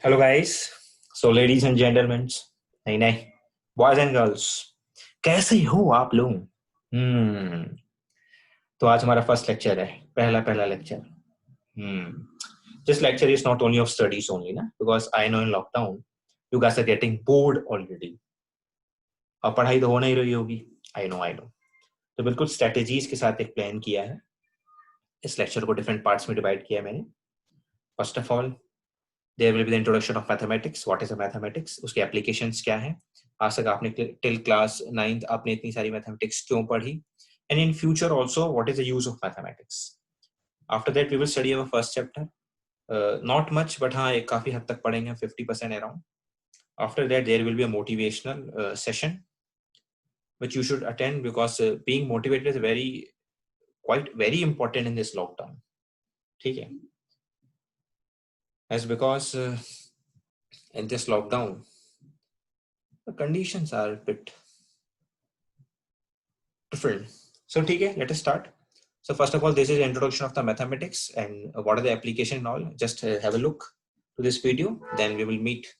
Hello guys. So ladies and gentleman, नहीं नहीं, boys and girls, कैसे हो आप लोग? हम्म। तो आज हमारा फर्स्ट लेक्चर है, पहला पहला lecture. This lecture is not only of studies only ना, because I know in lockdown you guys are getting bored already. अब पढ़ाई तो हो नहीं रही होगी। I know I know. तो बिल्कुल स्ट्रेटेजीज के साथ एक प्लान किया है। इस लेक्चर को डिफरेंट पार्ट्स में डिवाइड किया है मैंने। First of all, there will be the introduction of mathematics, what is a mathematics, उसके एप्लीकेशंस क्या है। आज तक आपने टिल क्लास 9th आपने इतनी सारी मैथमेटिक्स क्यों पढ़ी, and in future also what is the use of mathematics. After that we will study our first chapter, not much but हाँ एक काफी हद तक पढ़ेंगे, 50% around. After that there will be a motivational session which you should attend because being motivated is quite very important in this lockdown. ठीक है? As because in this lockdown the conditions are a bit different. So ठीक है, let us start. So first of all, this is introduction of the mathematics and what are the application and all. Just have a look to this video, then we will meet.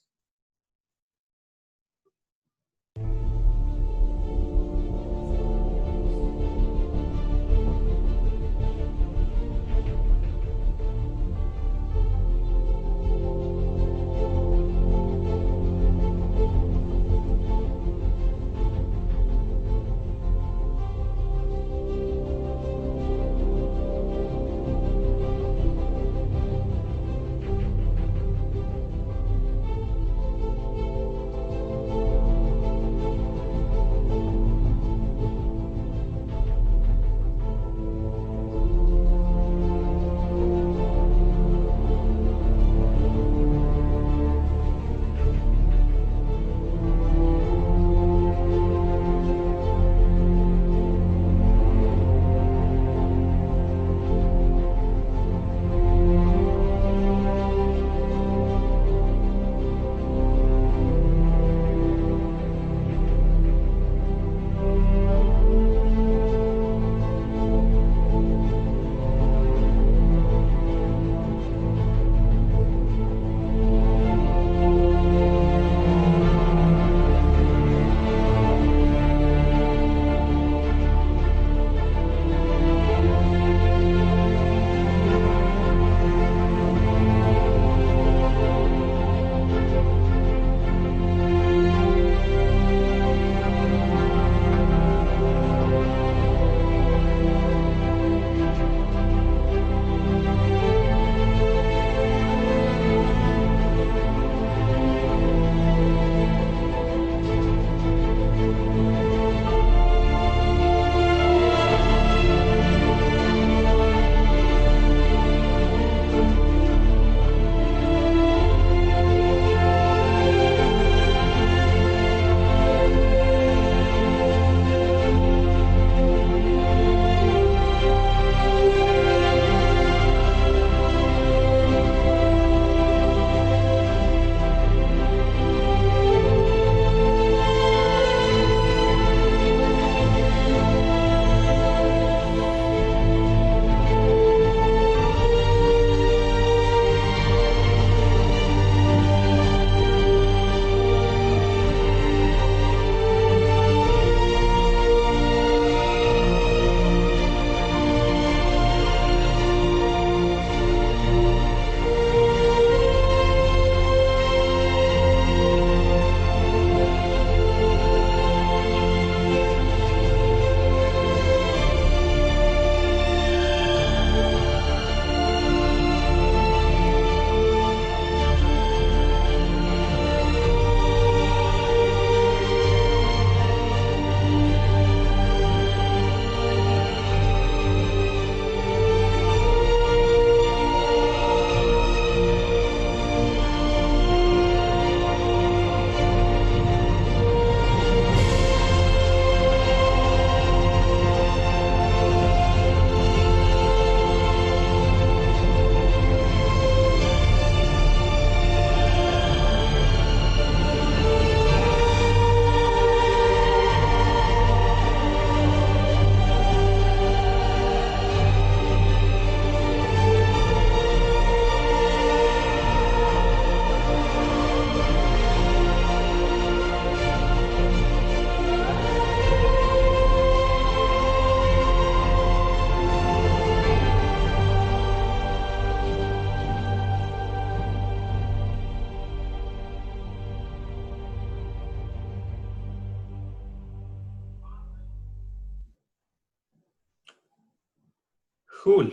Cool.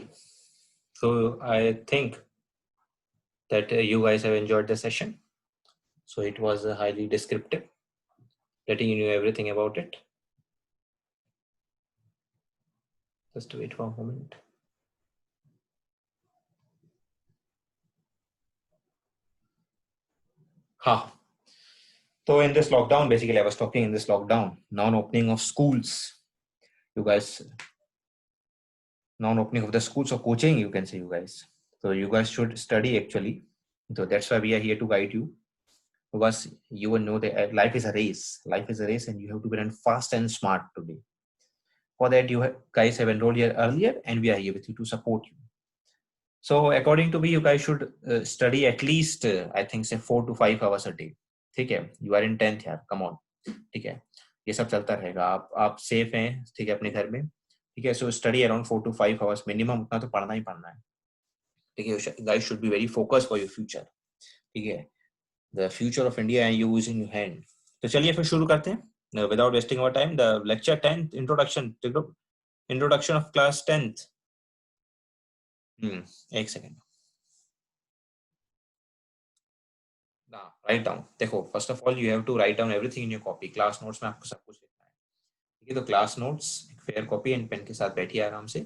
So I think that you guys have enjoyed the session. So it was highly descriptive, letting you know everything about it. Just wait for a moment. Ha. So in this lockdown, basically I was talking in this lockdown, non-opening of schools. You guys, non-opening of the schools or coaching, you can say, you guys. So you guys should study actually. So that's why we are here to guide you. Because you will know that life is a race. Life is a race and you have to be run fast and smart today. For that, you guys have enrolled here earlier and we are here with you to support you. So according to me, you guys should study at least, I think, say 4 to 5 hours a day. ठीक है, you are in 10th यार, come on. ठीक है, ये सब चलता रहेगा. आप सेफ हैं, ठीक है, अपने घर में. ठीक है, so study around 4 to 5 hours minimum. उतना तो पढ़ना ही पढ़ना है. ठीक है, you guys should be very focused for your future. ठीक है, the future of India and you is in your hand. तो चलिए फिर शुरू करते हैं. Without wasting our time, the lecture 10th introduction of class 10th. एक सेकेंड. Write down. देखो, first of all you have to write down everything in your copy. Class notes में आपको सब कुछ लिखना है. ठीक है, तो क्लास नोट्स एक फेयर कॉपी एंड पेन के साथ बैठिए आराम से.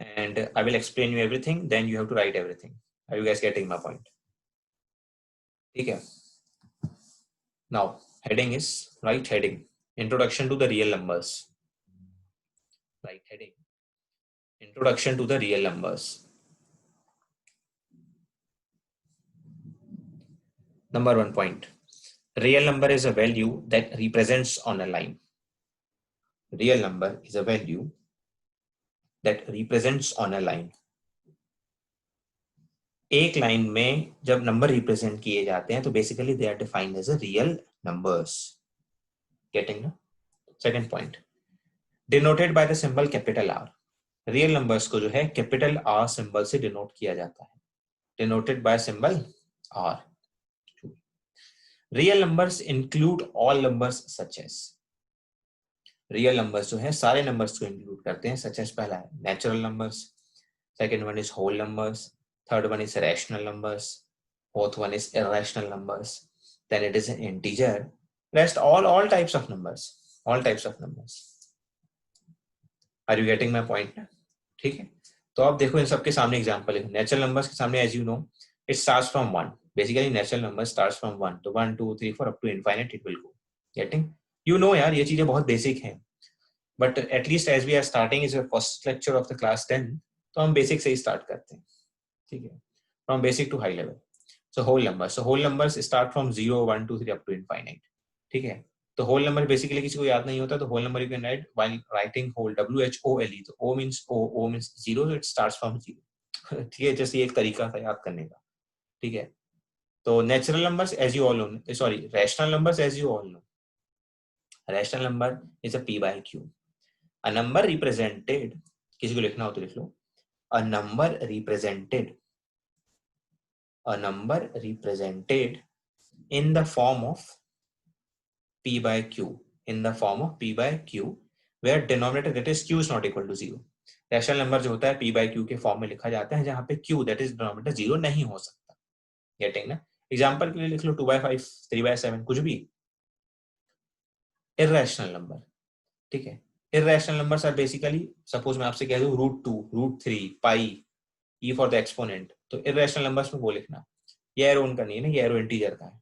And I will explain you everything, then you have to write everything. Are you guys getting my point? ठीक है. Now heading is, write heading, introduction to the real numbers. Right heading, introduction to the real numbers. Number 1 point. Real number is a value that represents on a line. Real number is a value that represents on a line. एक line में जब number represent किए जाते हैं तो basically they are defined as a real numbers. Getting ना? Second point, denoted by the symbol capital R. Real numbers को जो है कैपिटल आर सिंबल से डिनोट किया जाता है. Denoted by symbol R. Real numbers include all numbers such as. Real numbers जो है सारे नंबर्स को इंक्लूड करते हैं. सच एज पहला है natural numbers, second one is whole numbers, third one is rational numbers, fourth one is irrational numbers, then it is an integer, rest all types of numbers, all types of numbers. Are you getting my point? ठीक है, तो आप देखो इन सबके सामने example है. Natural numbers के सामने as you know it starts from 1. Basically natural number starts from 1, तो 1 2 3 4 up to infinite it will go. Getting? You know यार, ये चीजें बहुत बेसिक हैं, but at least as we are starting is first lecture of the class 10, तो हम basic से ही start करते हैं. ठीक है, from basic to high level. So whole numbers. So whole numbers start from 0, 1, 2, 3 up to infinite. ठीक है, तो whole number basically किसी को याद नहीं होता, तो whole number you can write while writing whole, WHOLE. तो O means O means 0, so it starts from 0. ठीक है, जैसे एक तरीका था याद करने का. ठीक है, तो natural numbers as you all know, sorry, rational numbers as you all know. Rational number is a P by Q. A number represented, किसी को लिखना हो तो लिख लो. A number represented in the form of P by Q, where denominator, that is Q, is not equal to 0. Rational number जो होता है P by Q के फॉर्म में लिखा जाता है, जहां पे Q, that is denominator, 0 नहीं हो सकता. गेटिंग ना? एग्जांपल के लिए लिख लो 2/5, 3/7, कुछ भी. Irrational number. ठीक है, irrational numbers are basically, suppose मैं आपसे कह दूं √2, √3, pi, E for the exponent, तो इररेशनल नंबर्स में वो लिखना. ये एरो उनका नहीं है ना, ये एरो इंटीजर का है.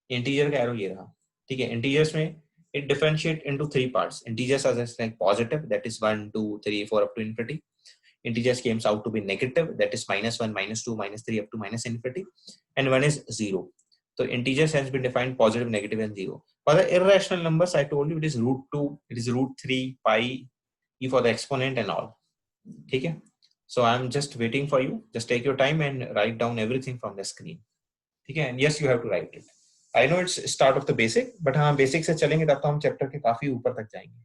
इंटीजर का एरो ये रहा. ठीक है, इंटीजर्स में it differentiate into 3 parts. Integers are just like positive, that is 1 2 3 4 up to infinity. Integers comes out to be negative, that is -1 -2 -3 up to -infinity, and one is 0. So integers has been defined positive, negative and 0. For the irrational numbers, I told you it is √2, it is √3, pi, E for the exponent and all. ठीक है, so I am just waiting for you. Just take your time and write down everything from the screen. ठीक है, and yes, you have to write it. I know it's start of the basic, but हाँ basic से चलेंगे तब तो हम chapter के काफी ऊपर तक जाएंगे.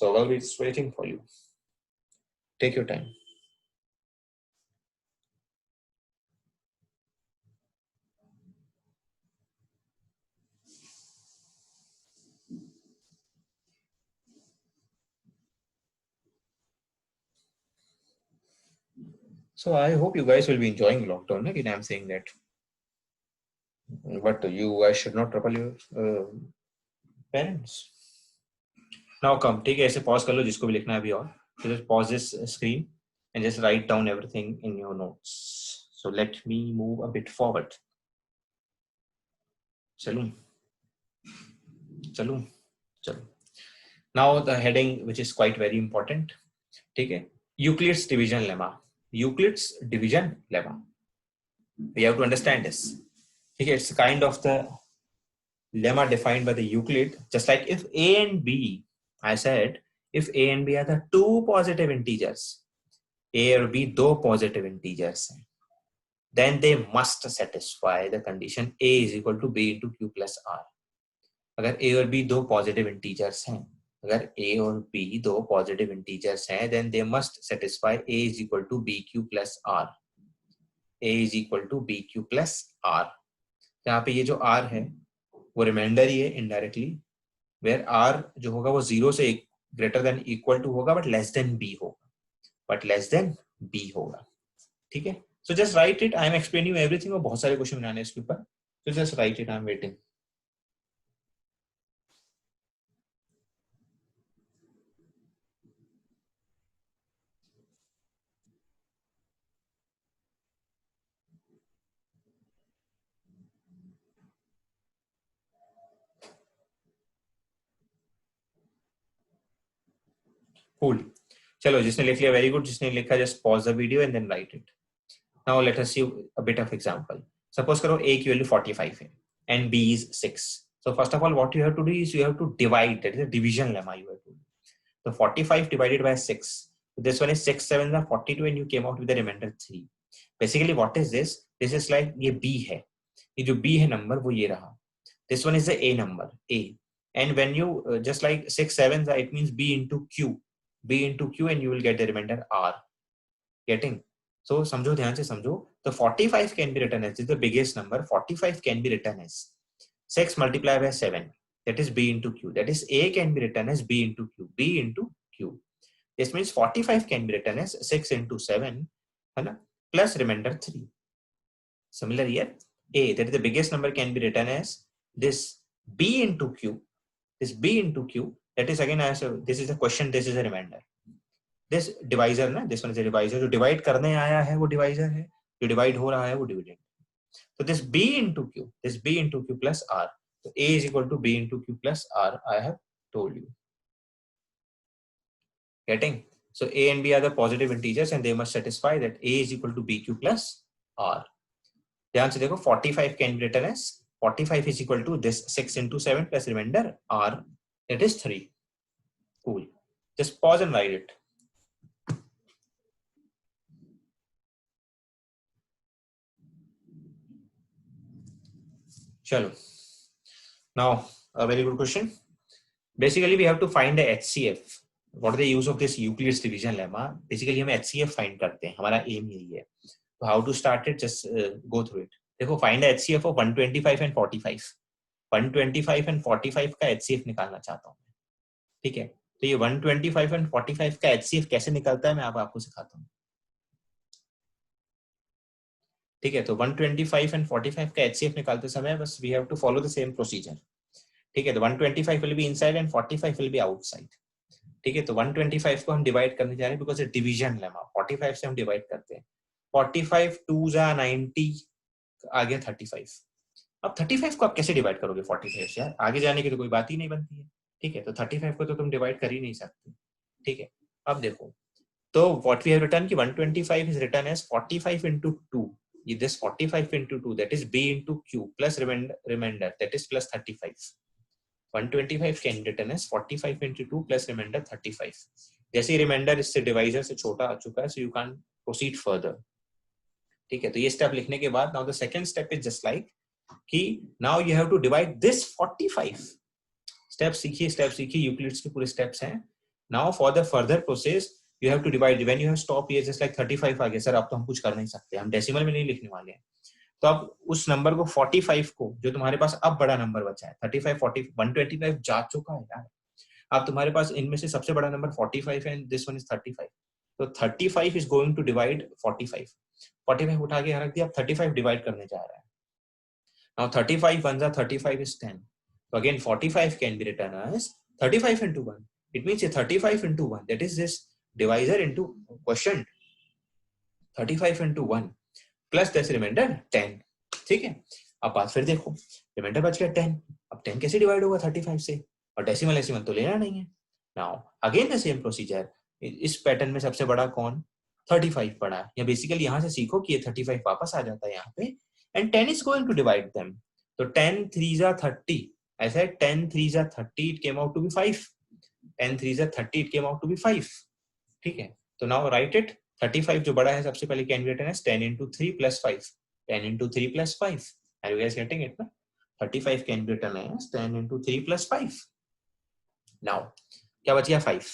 So I'll be waiting for you. Take your time. So I hope you guys will be enjoying lockdown. Again, I'm saying that, but you guys should not trouble your parents. Now come, ठीक है, ऐसे pause कर लो जिसको भी लिखना है अभी और. So just pause this screen and just write down everything in your notes. So let me move a bit forward. चलूं. Now the heading, which is quite very important. ठीक है, Euclid's division lemma. Euclid's division lemma. We have to understand this. Okay, it's kind of the lemma defined by the Euclid. Just like if a and b, I said if a and b are the two positive integers, a or b दो positive integers हैं, then they must satisfy the condition a is equal to b into q plus r. अगर a और b दो positive integers हैं, अगर a और b दो positive integers हैं, then they must satisfy a is equal to bq plus r. a is equal to bq plus r. यहाँ पे ये जो r है वो रिमाइंडर ही है इनडायरेक्टली, वेयर r जो होगा वो 0 से ग्रेटर देन इक्वल टू होगा बट लेस देन b होगा, ठीक है. So just write it. I am explaining everything. और बहुत सारे क्वेश्चन बनाने इसके ऊपर, so just write it. I am waiting. Cool. चलो, जिसने लिख लिया वेरी गुड. जिसने लिखा just pause the video and then write it. Now let us see a bit of example. Suppose करो a की वैल्यू 45 है and b is 6. So first of all what you have to do is you have to divide. That is a division lemma you have to do. So 45 divided by 6. So this one is 6 7 are 42 and you came out with the remainder 3. Basically what is this? This is like ये b है. ये जो b है number वो ये रहा. This one is the a number, a. And when you just like 6 7 it means b into q. B into q and you will get the remainder r. Getting? So समझो, ध्यान से समझो. The 45 can be written as, this is the biggest number. 45 can be written as 6 multiplied by 7. That is b into q. That is a can be written as b into q. B into q. This means 45 can be written as 6 into 7, है ना, plus remainder 3. Similar here, a, that is the biggest number, can be written as this b into q. This b into q, that is again as this is a question, this is a remainder. This divisor ना, this one is a divisor. जो divide करने आया है वो divisor है, जो divide हो रहा है वो dividend. So this b into q plus r. So a is equal to b into q plus r. I have told you. Getting? So a and b are the positive integers and they must satisfy that a is equal to bq plus r. ध्यान से देखो, 45 can be written as 45 is equal to this 6 into 7 plus remainder r, that is 3. Cool. Just pause and write it. Chalo. Now a very good question. Basically we have to find the HCF. What is the use of this Euclid's division lemma? Basically हम HCF find करते हैं, हमारा aim यही है. So how to start it? Just go through it. देखो, find the HCF of 125 and 45. 125 and 45 का HCF निकालना चाहता हूँ, ठीक है. तो ये 125 and 45 का HCF कैसे निकलता है मैं आपको सिखाता हूँ, ठीक है. तो 125 and 45 का HCF निकालते समय बस we have to follow the same procedure, ठीक है. तो 125 will be inside and 45 will be outside, ठीक है. तो 125 को हम डिवाइड करने जा रहे हैं बिकॉज डिवीजन लेमा. 45 से हम डिवाइड करते हैं. 45 2 जा 90, आ गया 35. अब 35 को आप कैसे डिवाइड करोगे 45 से? यार आगे जाने की तो कोई बात ही नहीं बनती है, ठीक है. तो 35 को तो तुम डिवाइड कर ही नहीं सकते, ठीक है. अब देखो, तो व्हाट वी हैव रिटन कि 125 इज रिटन एज 45 into 2. ये this 45 into 2 that is b into q plus remainder that is plus 35. 125 can be written as 45 into 2 plus remainder 35. जैसे ही रिमाइंडर इससे डिवाइजर से छोटा आ चुका है, so you can't proceed further, ठीक है. तो ये स्टेप लिखने के बाद now the second step is just like कि now you have to divide this 45. Step सीखिए यूक्लिड्स के पूरे स्टेप्स हैं. now for the further process you have to divide. when you have stop here just like 35 आ गया, sir अब तो हम कुछ कर नहीं सकते, हम डेसिमल में नहीं लिखने वाले हैं. तो अब उस नंबर को 45 को, जो तुम्हारे पास अब बड़ा नंबर बचा है 35 40 125 जा चुका है यार, अब तुम्हारे पास इनमें से सबसे बड़ा नंबर 45 है, दिस वन इज 35. तो 35 is going to divide 45. 45 उठा के रख दिया, अब 35 डिवाइड करने जा रहा है. Now 35 1 35 is 10. So again 45 can be written as 35 into 1. It means 35 into 1. That is this divisor into quotient. 35 into 1 plus this remainder 10. ठीक है. अब बात फिर देखो, रिमाइंडर बच गया 10. अब 10 कैसे डिवाइड होगा 35 से, और डेसिमल तो लेना नहीं है. Now again the same procedure. इस पैटर्न में सबसे बड़ा कौन, 35 पड़ा, या बेसिकली यहां से सीखो कि ये 35 वापस आ जाता है यहाँ पे, and 10 is going to divide them. तो 10 3s are 30. ऐसा है 10 3s are 30, it came out to be 5. 10 3s are 30, it came out to be 5. ठीक है. तो now write it. 35 जो बड़ा है सबसे पहले can be written as 10 into 3 plus 5. 10 into 3 plus 5. Are you guys getting it? 35 can be written as 10 into 3 plus 5. Now क्या बच गया 5.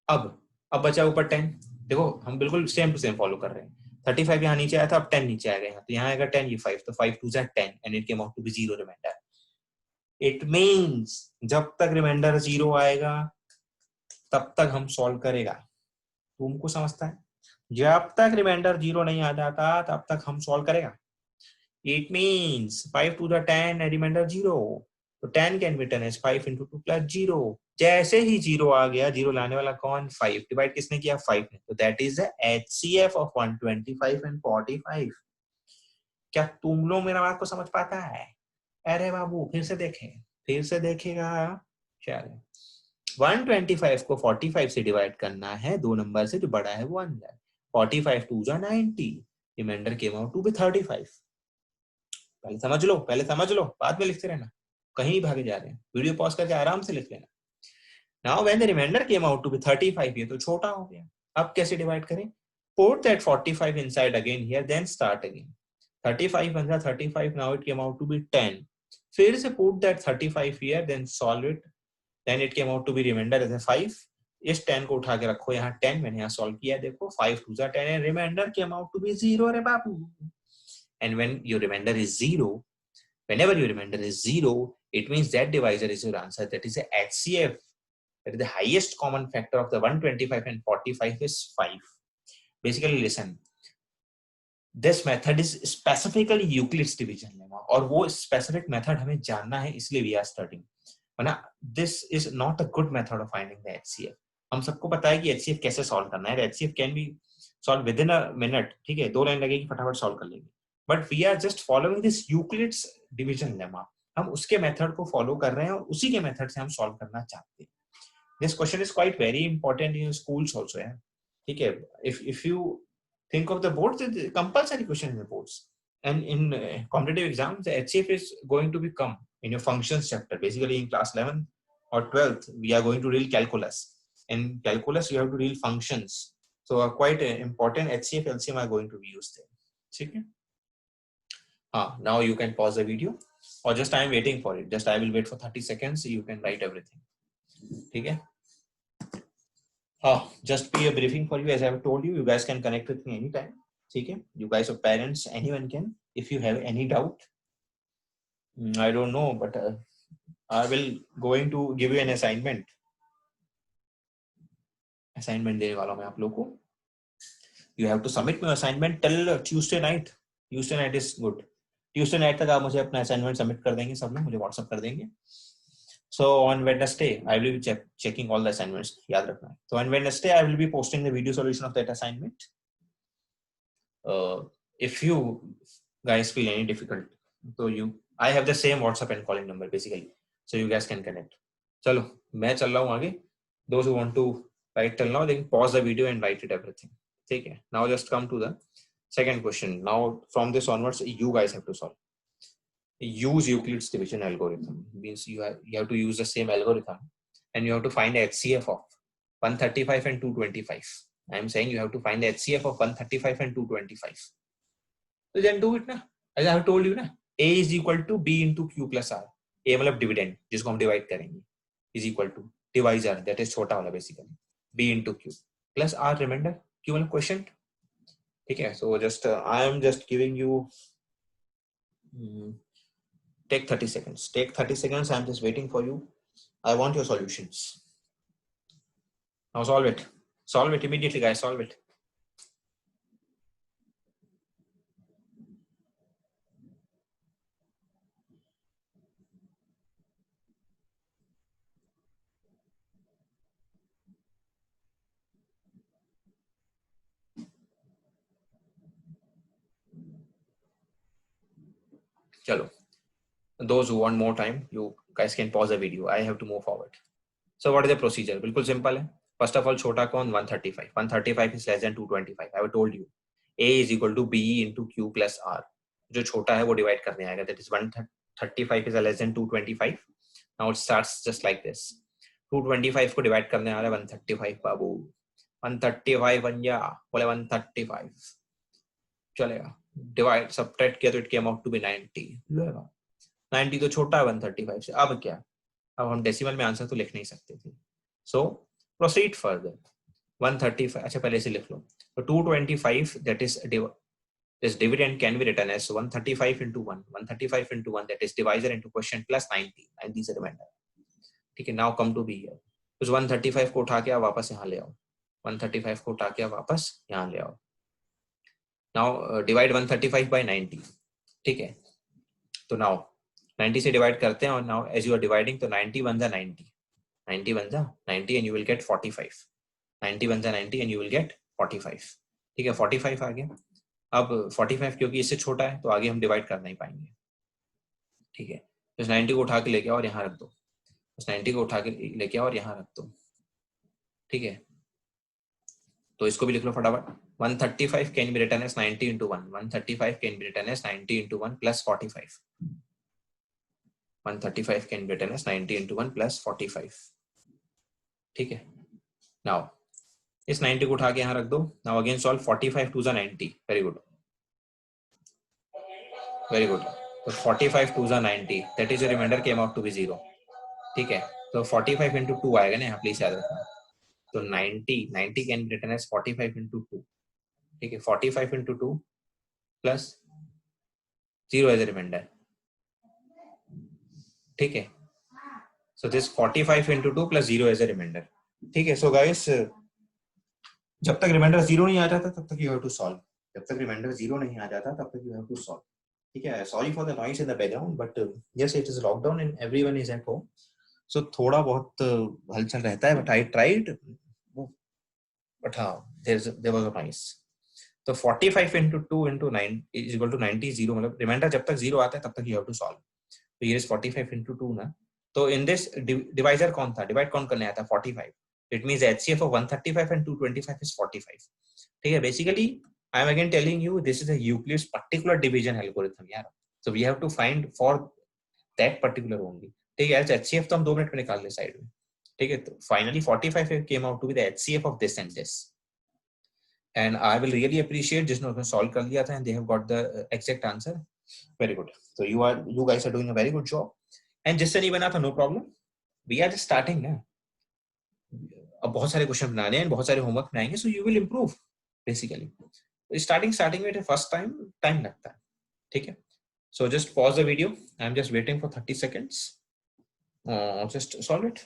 अब बचा ऊपर 10. देखो हम बिल्कुल सेम टू सेम फॉलो कर रहे हैं. 35 यहाँ नीचे आया था, अब 10 नीचे आएगा यहाँ, तो यहाँ आएगा 10, ये 5, तो 5 2s are 10 and it came out to be 0 remainder. It means जब तक रिमाइंडर 0 आएगा तब तक हम सॉल्व करेगा. तुमको समझता है? जब तक रिमाइंडर 0 नहीं आ जाता तब तक हम सॉल्व करेगा. It means 5 2s are 10 and remainder 0. तो 10 can be written as 5 into 2 plus 0. जैसे ही 0 आ गया, 0 लाने वाला कौन, 5. डिवाइड किसने किया, 5 ने. तो that is the HCF of 125 and 45. क्या तुम लोग मेरा बात को समझ पाता है? अरे बाबू फिर से देखें, फिर से देखेगा. चलो 125 को 45 से डिवाइड करना है, दो नंबर से, जो बड़ा है वो अंदर. 45 2s are 90. Reminder came out to be 35. पहले समझ लो, बाद में लिखते रहना, कहीं भागे जा रहे हैं. वीडियो पॉज करके आराम से लिख लेना. Now when the remainder came out to be 35, ये तो छोटा हो गया. अब कैसे डिवाइड करें? Put that 45 inside again here, then start again. 35 बन 35, now it came out to be 10. फिर से put that 35 here, then solve it. Then it came out to be remainder as a 5. इस 10 को उठा के रखो यहाँ 10, मैंने यहाँ सॉल्व किया, देखो 5 2s are 10 and remainder came out to be 0. अरे बाबू. And when your remainder is 0, whenever your remainder is 0, it means that divisor is your answer. That is a HCF. That is the highest common factor of the 125 and 45 is 5. Basically, listen. This method is specifically Euclid's division lemma, और वो specific method हमें जानना है, इसलिए we are studying. वरना this is not a good method of finding the HCF. हम सबको पता है कि HCF कैसे solve करना है. HCF can be solved within a minute. ठीक है, 2 लाइन लगेगी, फटाफट solve कर लेंगे. But we are just following this Euclid's division lemma. हम उसके मेथड को फॉलो कर रहे हैं और उसी के मेथड से हम सॉल्व करना चाहते हैं. This question is quite very important in schools also. Yeah, ठीक है. If you think of the boards, it's a compulsory question in the boards, and in competitive exams, the HCF is going to become in your functions chapter. Basically, in class 11 or 12th, we are going to deal calculus. In calculus, you have to deal functions. So, quite important HCF, LCM are going to be used there. ठीक है. Now you can pause the video, or just I am waiting for it. Just I will wait for 30 seconds. So you can write everything. ठीक है. Just be a briefing for you. As I have told you, you guys can connect with me anytime. ठीक है. You guys or parents, anyone can. If you have any doubt, I don't know, but I will going to give you an assignment. Assignment देने वाला हूँ मैं आप लोगों को. You have to submit my assignment till Tuesday night. Tuesday night is good. Tuesday night तक आप मुझे अपना assignment submit कर देंगे, सब लोग मुझे WhatsApp कर देंगे. So on Wednesday, I will be checking all the assignments. याद रखना. So on Wednesday, I will be posting the video solution of that assignment. If you guys feel any difficult, so I have the same WhatsApp and calling number basically. So you guys can connect. चलो, मैं चल रहा हूँ आगे. Those who want to write till now, they can pause the video and write it everything. ठीक है. Now just come to the second question. Now from this onwards, you guys have to solve. Use Euclid's division algorithm. Means you have to use the same algorithm, and you have to find the HCF of 135 and 225. I am saying you have to find the HCF of 135 and 225. So then do it ना. As I have told you ना, A is equal to B into Q plus R. A मतलब dividend, जिसको हम divide करेंगे, is equal to divisor, that is छोटा वाला basically, B into Q plus R remainder. Q मतलब quotient. ठीक है. So just I am just giving you. Take 30 seconds. Take 30 seconds. I'm just waiting for you. I want your solutions. Now solve it. Solve it immediately, guys. Solve it. चलो, those who want more time, you guys can pause the video. I have to move forward. So what is the procedure? बिल्कुल simple है. First of all, छोटा कौन? 135. 135 is less than 225. I have told you. A is equal to B into Q plus R. जो छोटा है वो divide करने आएगा. That is 135 is less than 225. Now it starts just like this. 225 को divide करने आ रहा है 135 बाबू. 135 बन गया. बोले 135 चलेगा. डिवाइड सब्ट्रैक्ट किया तो it came out to be 90. 90 तो छोटा है 135 से. अब क्या? अब हम डेसिमल में आंसर तो लिख नहीं सकते थे. सो प्रोसीड फर्दर. 135, अच्छा पहले से लिख लो. तो 225 that is this dividend can be written as 135 into 1. 135 into 1 that is divisor into quotient plus 90. 90 is the remainder. ठीक है. Now come to B here. उस 135 को उठा के आप वापस यहाँ ले आओ. 135 को उठा के आप वापस यहाँ ले आओ. Now divide 135 by 90. ठीक है. तो now 90 से डिवाइड करते हैं और now as you are dividing तो 90 1 जा 90. 90 1 जा 90 and you will get 45. 90 1 जा 90 and you will get 45. ठीक है. 45 आ गया. अब 45 क्योंकि इससे छोटा है तो आगे हम डिवाइड कर नहीं पाएंगे. ठीक है. इस 90 को उठा के लेके आओ और यहाँ रख दो. उस 90 को उठा के लेके आओ और यहाँ रख दो. ठीक है. तो इसको भी लिख लो फटाफट. 135 can be written as 90 into 1. 135 can be written as 90 into 1 plus 45. 135 can be written as 90 into 1 plus 45. ठीक है. Now इस 90 को उठा के यहाँ रख दो. Now again solve 45 to the 90. Very good. Very good. तो 45 to the 90. That is your remainder came out to be 0. ठीक है. तो 45 into 2 आएगा ना यहाँ. प्लीज याद रखना. तो 90 can be written as 45 into 2. ठीक है. 45 into 2 plus 0 as a remainder. ठीक है. So this 45 into 2 plus 0 as a remainder. ठीक है. So guys, जब तक रिमाइंडर 0 नहीं आ जाता तब तक you have to solve. जब तक रिमाइंडर 0 नहीं आ जाता तब तक you have to solve. ठीक है. Sorry for the noise in the background, but yes, it is lockdown and everyone is at home. So थोड़ा बहुत हलचल रहता है, but I tried. But हाँ, there was a noise. तो 45 into 2 into 9 is equal to 90. 0 मतलब reminder जब तक 0 आता है तब तक you have to solve. तो ये is 45 into 2 ना. तो in this divisor कौन था? डिवाइड कौन करने आया था? 45. It means HCF of 135 and 225 is 45. ठीक है. Basically, I am again telling you this is a Euclid's particular division algorithm यार. So we have to find for that particular only. ठीक है. HCF तो हम 2 मिनट में निकाल ले साइड में. ठीक है. तो finally 45 came out to be the HCF of this and this. And I will really appreciate जिसने उसमें solve कर लिया था and they have got the exact answer. Very good. So you guys are doing a very good job. And जिससे नहीं बना था no problem. We are just starting ना. अब बहुत सारे क्वेश्चन बनाने हैं, बहुत सारे होमवर्क बनाएंगे, so you will improve basically. Starting में फर्स्ट टाइम लगता है. ठीक है. So just pause the video. I'm just waiting for 30 seconds. Just solve it.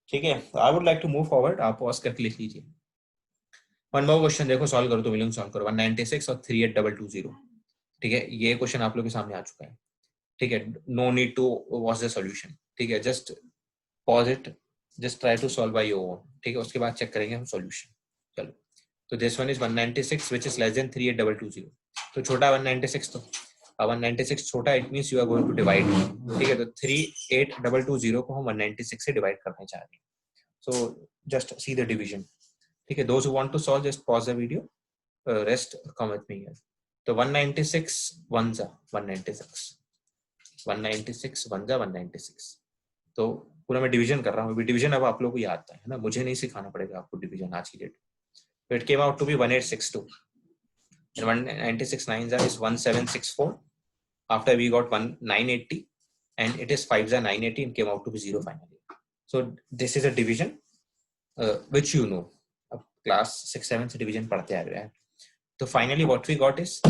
ठीक है. I would like to move forward. आप पॉज करके लिख लीजिए. वन मोर क्वेश्चन देखो, सॉल्व करो तो मिलेंगे. सॉल्व करो. 196 और 38220. ठीक है. ये क्वेश्चन आप लोग के सामने आ चुका है. ठीक है. No need to watch the solution. ठीक है. Just pause it, just try to solve by your own. ठीक है. उसके बाद चेक करेंगे हम सॉल्यूशन. चलो. तो this one is 196 which is less than 38220. तो छोटा 196, तो 196 छोटा, it means you are going to divide. ठीक है. तो 38220 को हम 196 से डिवाइड करना चाह रहे हैं. So just see the division. ठीक है. Those who want to solve just pause the video, rest come with me here. तो 196 1 जा 196, 196 1 जा 196. तो पूरा मैं डिवीजन कर रहा हूँ. डिवीजन अब आप लोगों को याद है ना, मुझे नहीं सिखाना पड़ेगा आपको डिवीजन आज की डेट. तो it came out to be 1862. and 196 9 is 1764. After we got 980 and it is 5 980 and came out to be 0 finally. So this is a division which you know. Class 6-7 से division पढ़ते आ रहे हैं. तो finally what we got is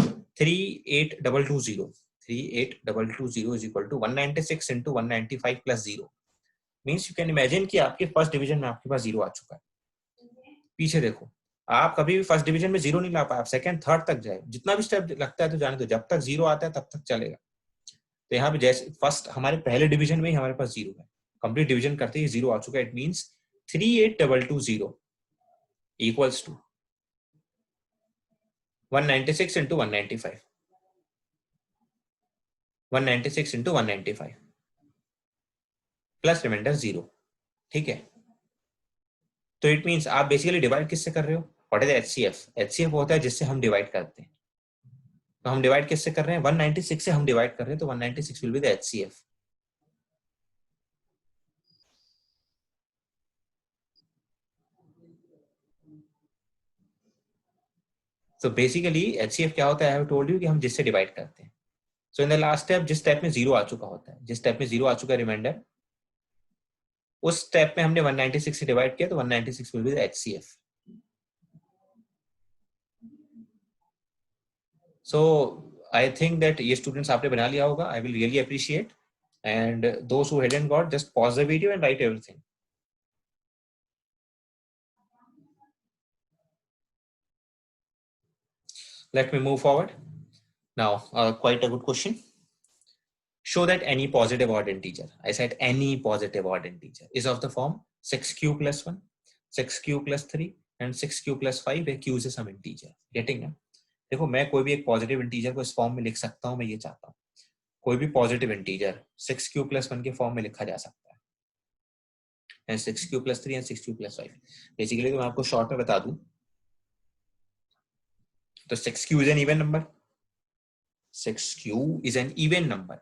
38220. 38220 is equal to 196 into 195 plus 0. Means you can imagine कि आपके first division में आपके पास 0 आ चुका है. पीछे देखो, आप कभी भी फर्स्ट डिवीजन में 0 नहीं ला पाए. आप सेकंड थर्ड तक जाए, जितना भी स्टेप लगता है तो जाने दो. जब तक 0 आता है तब तक चलेगा. तो यहाँ पे जैसे फर्स्ट हमारे पहले डिवीजन में ही हमारे पास 0 है. कंप्लीट डिवीजन करते ही 0 आ चुका है. It means 38220 equals to 196 into 195, 196 into 195 plus reminder 0। ठीक है, तो इट मींस आप बेसिकली डिवाइड किससे कर रहे हो? What is HCF? एचसीएफ होता है जिससे हम डिवाइड करते हैं। तो हम डिवाइड किससे कर रहे हैं? 196 से हम डिवाइड कर रहे हैं, तो 196 विल बी द एचसीएफ। तो बेसिकली एचसीएफ क्या होता है? आई हैव टोल्ड यू कि हम जिससे डिवाइड करते हैं। सो इन द लास्ट स्टेप, जिस स्टेप में 0 आ चुका होता है, जिस स्टेप में 0 आ चुका है रिमाइंडर, उस स्टेप में हमने 196 से डिवाइड किया, तो 196 will be the HCF. So I think that ये स्टूडेंट्स आपने बना लिया होगा। I will really appreciate, and those who hadn't got, just pause the video and write everything. Let me move forward. Now, quite a good question. Show that any positive odd integer, I said any positive odd integer, is of the form 6q plus 1, 6q plus 3 and 6q plus 5 where q is some integer. Getting it? देखो, मैं कोई भी एक positive integer को इस form में लिख सकता हूं। मैं ये चाहता हूं कोई भी पॉजिटिव इंटीजर 6q plus 1 के फॉर्म में लिखा जा सकता है, and 6q plus 3 and 6q plus 5। Basically तो मैं आपको शॉर्ट में बता दूं, तो 6q is an even number, 6q is an even number,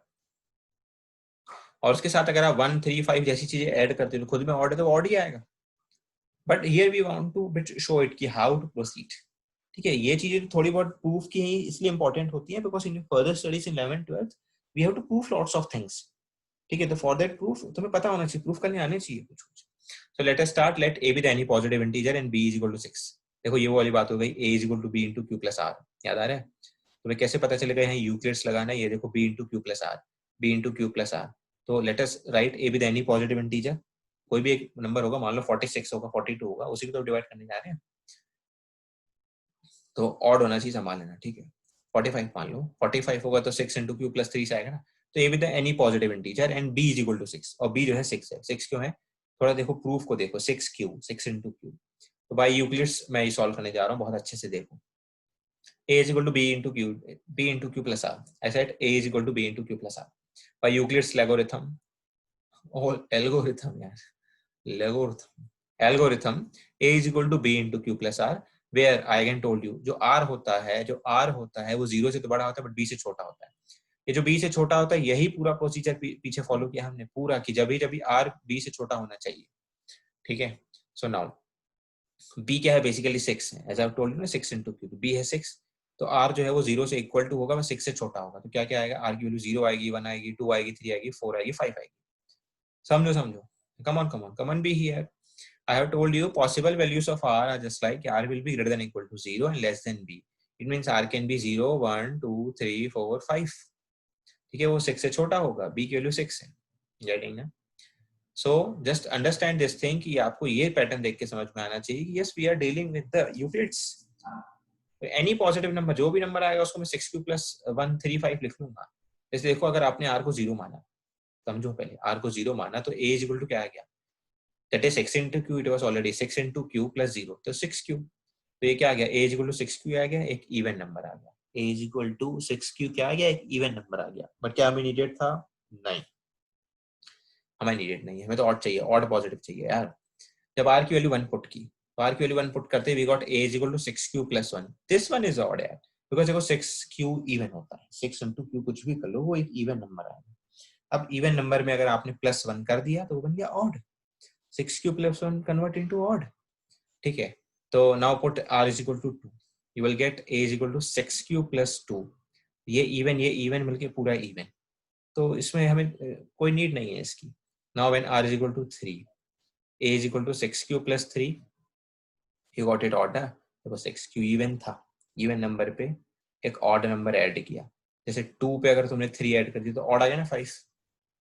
और उसके साथ अगर आप 1, 3, 5 जैसी चीजें ऐड करते हो तो खुद में ऑड है तो ऑड ही आएगा। But here we want to bit show it कि हाउ टू प्रोसीड। ठीक है, ये चीजें थोड़ी बहुत प्रूफ की इसलिए इंपॉर्टेंट होती है because in further studies in 11th 12th we have to proof lots of things. ठीक है, तो फॉर दैट प्रूफ तुम्हें पता होना चाहिए, प्रूफ करने आने चाहिए कुछ कुछ। So let us start. Let a be the any positive integer and b is equal to 6। देखो ये वो वाली बात हो गई, a is equal to b into q plus r। याद आ रहा है? तुम्हें कैसे पता चलेगा? यहाँ यूक्लिड्स लगाना है। ये देखो b into q plus r, b into q plus r। तो let us right a be the any positive integer। कोई भी एक नंबर होगा, मान लो 46 होगा, 42 होगा, उसी को तो डिवाइड करने जा रहे हैं, तो ऑड होना चाहिए, संभाल लेना। ठीक है, 45 मान लो, 45 होगा तो 6 into q plus 3 से आएगा ना। तो a be the any positive integer and b is equal to 6, और b जो है 6 है। 6 क्यों है? थोड़ा देखो प्रूफ को देखो, 6q, 6 into q। तो बाय यूक्लिड्स मैं ये सॉल्व करने जा रहा हूँ, बहुत अच्छे से देखो। a is equal to b into q, b into q plus r। I said a is equal to b into q plus r by Euclid's logarithm, or algorithm यार, algorithm a is equal to b into q plus r, where I again told you जो r होता है वो 0 से तो बड़ा होता है बट b से छोटा होता है। ये जो b से छोटा होता है, यही पूरा प्रोसीजर पीछे फॉलो किया हमने पूरा, कि जब भी r b से छोटा होना चाहिए। ठीक है, सो नाउ b क्या है? बेसिकली 6 है, एज आई टोल्ड यू ना, 6 into q, तो b है 6, तो r जो है वो 0 से इक्वल टू होगा, 6 से छोटा होगा। तो क्या क्या आएगा? r की वैल्यू 0 आएगी, 1 आएगी, 2 आएगी, 3 आएगी, 4 आएगी, 5 आएगी। समझो, come on be here। I have told you possible values of r are just like r will be greater than equal to 0 and less than b। It means r can be 0, 1, 2, 3, 4, 5। ठीक है, वो 6 से छोटा होगा, b की value 6 है। Getting ना? So just understand this thing कि आपको ये पैटर्न देख के समझ में आना चाहिए कि yes we are dealing with the Euclid's. Any positive number, जो भी नंबर आएगा उसको मैं 6q plus 1, 3, 5 लिख लूंगा। जैसे देखो, अगर आपने r को 0 माना, समझो पहले r को 0 माना, तो a is equal to क्या आ गया? That is 6 into q, it was already 6 into q plus 0, तो 6q। तो ये क्या आ गया? a is equal to 6q आ गया, एक इवन नंबर आ गया। a is equal to 6q क्या आ गया? एक इवन नंबर आ गया। बट क्या हमें नीडेड था? नहीं, हमें नीडेड नहीं है, हमें तो ऑड चाहिए, ऑड पॉजिटिव चाहिए यार। जब r की वैल्यू 1 पुट की, तो r की वैल्यू 1 पुट करते we got a is equal to 6q plus 1। This one is odd यार, बिकॉज देखो 6q इवन होता है, 6 into q कुछ भी कर लो, वो एक इवन नंबर आएगा। अब इवन नंबर में अगर आपने प्लस 1 कर दिया तो वो बन गया odd. 6q plus 1 convert into odd. ठीक है, तो now put r is equal to 2, you will get a is equal to 6q plus 2। ये इवन मिलके पूरा इवन, तो इसमें हमें कोई नीड नहीं है इसकी। Now when r is equal to 3, a is equal to 6q plus 3, you got it odd। देखो 6q इवन था, इवन नंबर पे एक ऑड नंबर ऐड किया, जैसे 2 पे अगर तुमने 3 ऐड कर दिया तो ऑड आ गया ना 5।